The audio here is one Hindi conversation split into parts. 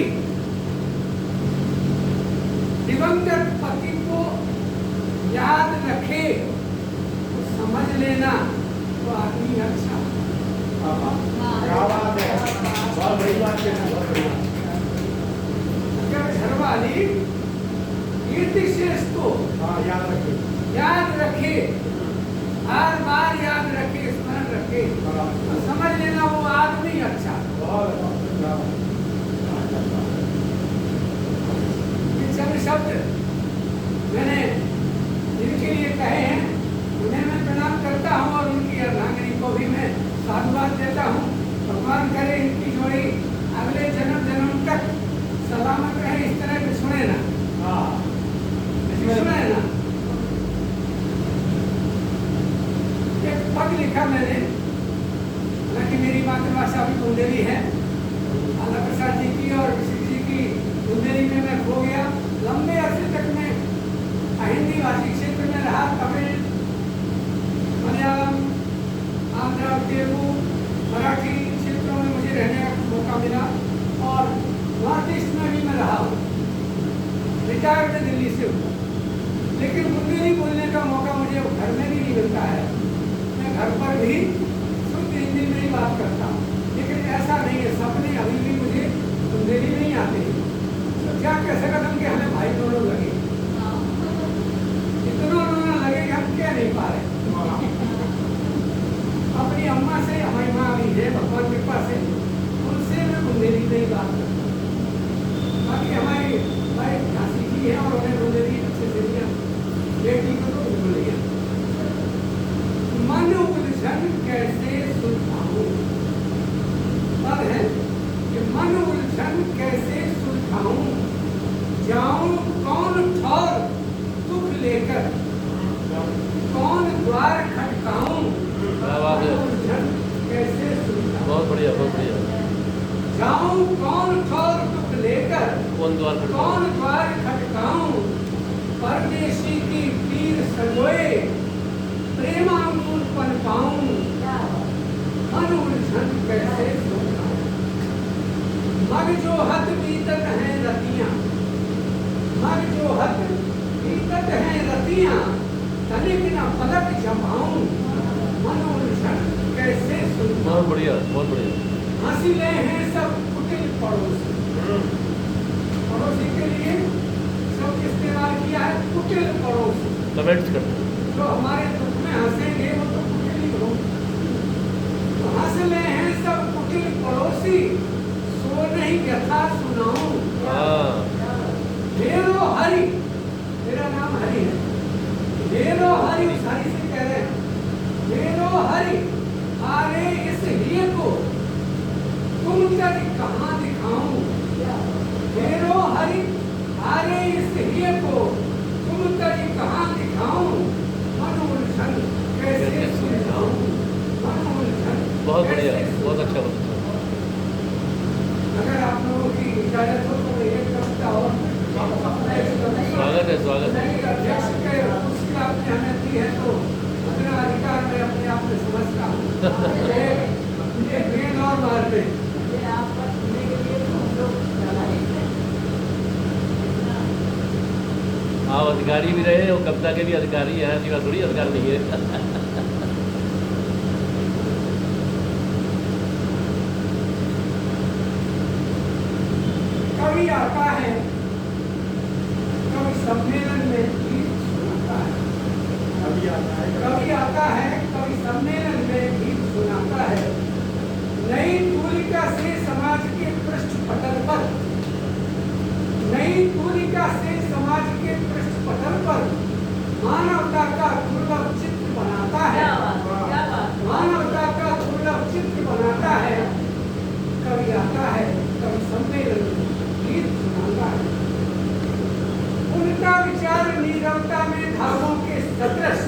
नारी दिवंगत पति को याद रखे तो समझ लेना वो आदमी अच्छा। क्या बात है, बहुत बड़ी बात है, बहुत बढ़िया। अगर घरवाली कीर्ति शेष को याद रखिए, याद रखे, हर बार याद रखे, स्मरण रखे, तो समझ लेना वो आदमी अच्छा। ये चंद शब्द मैंने जिनके लिए कहे हैं उन्हें मैं प्रणाम करता हूँ और उनकी अर्धांगिनी को भी मैं साधुवाद देता हूँ। भगवान करे इनकी जोड़ी अगले जन्म जन्म तक सलामत रहे। इस तरह के सुने ना, सुने ना। एक पद लिखा मैंने, हालांकि मेरी मातृभाषा भी बुंदेली है। आला प्रसाद जी की और किसी जी की बुंदेली में मैं खो गया। लंबे अरसे तक मैं हिंदी भाषी क्षेत्र में रहा। तमिल, मलयालम, आंध्र, तेलुगु, मराठी क्षेत्रों में मुझे रहने का मौका मिला और नॉर्थ ईस्ट में भी मैं रहा हूँ। रिटायर्ड में दिल्ली से हुआ, लेकिन बुंदेली बोलने का मौका मुझे घर में भी नहीं मिलता है। मैं घर पर भी शुद्ध हिंदी में ही बात करता हूँ, लेकिन ऐसा नहीं है। सपने अभी भी मुझे बुंदेली नहीं आते हैं। क्या कैसे कदम के हमें भाई दोनों लगे, इतना रोना लगे कि हम कह नहीं पा रहे। अपनी अम्मा से, हमारी माँ भी है भगवान की कृपा से, उनसे मैं बुंदेली में ही बात करता हूँ। बाकी हमारी भाई झांसी की है और उन्हें बुंदेली अच्छे से दिया, बेटी को तो बिल्कुल दिया। मन उलझन कैसे सुलझाऊं, पर है कि मन उलझन कैसे सुलझाऊं, जाऊं कौन ठौर दुख लेकर, कौन द्वार खटकाऊं, उलझन कैसे सुलझाऊं। बहुत बढ़िया, बहुत बढ़िया। जाऊं कौन ठौर दुख लेकर, कौन द्वार खटकाऊं, परदेशी की पीर संगोए प्रेमांकुर पन पाऊं, मन उलझन कैसे सुलझाऊं। मग जो हद बीतत हैं रतियां, मग जो हद बीतत हैं रतियां, तनिक न पलक झपाऊं, मन उलझन कैसे सुलझाऊं। बहुत बढ़िया, बहुत बढ़िया। हंसी ले हैं सब कुटिल पड़ोसी, पड़ोसी के लिए सब इस्तेमाल किया है कुटिल पड़ोसी। कमेंट्स करते हैं। जो हमारे दुख में हंसेंगे वो तो कुटिल ही होंगे। तो हंस ले हैं सब कुटिल पड़ोसी, सो नहीं व्यथा सुनाऊं। ढेरो हरि, मेरा नाम हरि है, ढेरो हरि, उस हरि से कह रहे हैं, ढेरो हरि आरे इस हिय को तुम तक कहाँ दिखाऊं। ढेरो हरि आरे इस हिय को तुम तक कहाँ दिखाऊं, मन उलझन कैसे सुलझाऊं, मन उलझन। बहुत बढ़िया, बहुत अच्छा, बहुत अच्छा। अगर आप लोगों की इजाजत हो तो मैं एक कविता और स्वागत है, स्वागत है। अध्यक्ष के उसकी आपने हमें दी है तो अपना अधिकार मैं अपने आप में समझता हूँ। ये गेंद और मार पे आप अधिकारी भी रहे और कविता के भी अधिकारी हैं, ऐसी बात थोड़ी अधिकार नहीं है। कवि आता है, कवि सम्मेलन में गीत सुनाता है, कवि आता है, कवि सम्मेलन में गीत सुनाता है। नई तूलिका से समाज के पृष्ठ पटल पर, नई तूलिका से समाज के पृष्ठ पटल पर मानवता का दुर्लभ चित्र बनाता है, मानवता का दुर्लभ चित्र बनाता है। कवि आता है, कवि सम्मेलन में गीत सुनाता है। उनका विचार नीरवता में धागों के सदृश,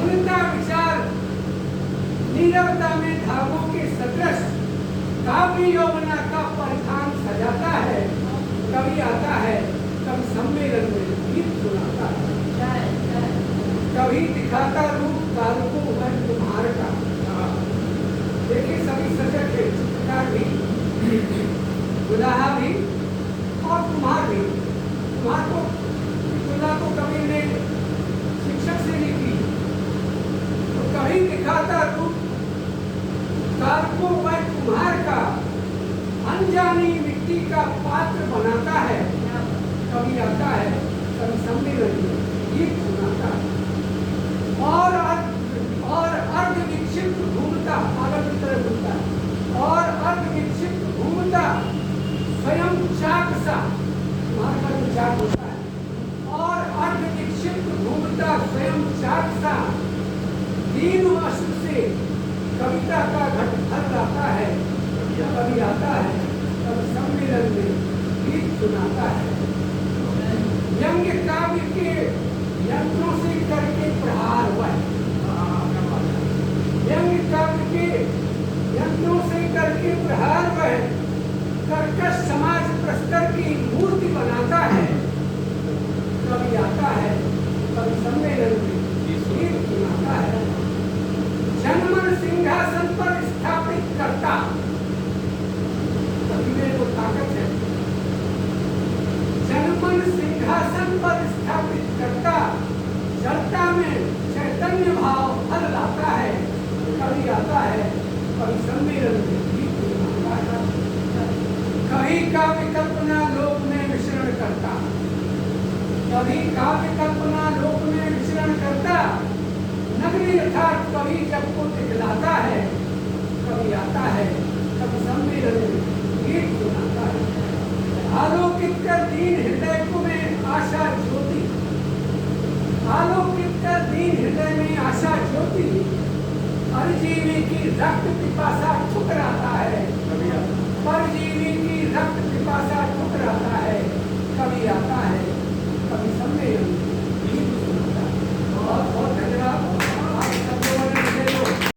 उनका विचार नीरवता में धागों के सदृश काव्य यौवना का परिधान सजाता है। कवि आता है, कवि सम्मेलन में गीत सुनाता है। कवि दिखाता रूप कारुको मन कुम्हार का। देखिए सभी सजग के चित्रकार भी, अनजानी मिट्टी का पात्र बनाता है। कभी आता है, कभी सम्मेलन में गीत सुनाता है और अर्ध विक्षिप्त घूमता पागल की तरह घूमता है और अर्ध विक्षिप्त घूमता स्वयं चाक सा तुम्हारा जो चाक होता है और अर्ध विक्षिप्त घूमता स्वयं चाक सा दीन अश्रु से कविता का घट भर लाता है। कभी आता है, कभी सम्मेलन में गीत सुनाता है। व्यंग्य काव्य के यंत्रों से करके प्रहार हुआ है। व्यंग्य काव्य के यंत्रों से करके प्रहार हुआ है। कर्कश समाज प्रस्तर की मूर्ति बनाता है। कभी आता है, कभी सम्मेलन में गीत सुनाता है। जनमन सिंहासन पर स्थापित करता, कभी में वो ताकत है। जनमन सिंहासन पर स्थापित करता, जड़ता में चैतन्य भाव फल लाता है। कभी आता है, कभी सम्मेलन में गीत सुनाता है। कभी काव्य कल्पना लोक में विचरण करता, कभी काव्य कल्पना लोक में विचरण करता। नगरी अर्थात कभी जब को दिखलाता है। कभी आता है, कभी सम्मेलन में गीत सुनाता है। आलोकित कर दीन हृदय को में आशा ज्योति, आलोकित कर दीन हृदय में आशा ज्योति। हर जीवी की रक्त पिपासा ठुकराता है।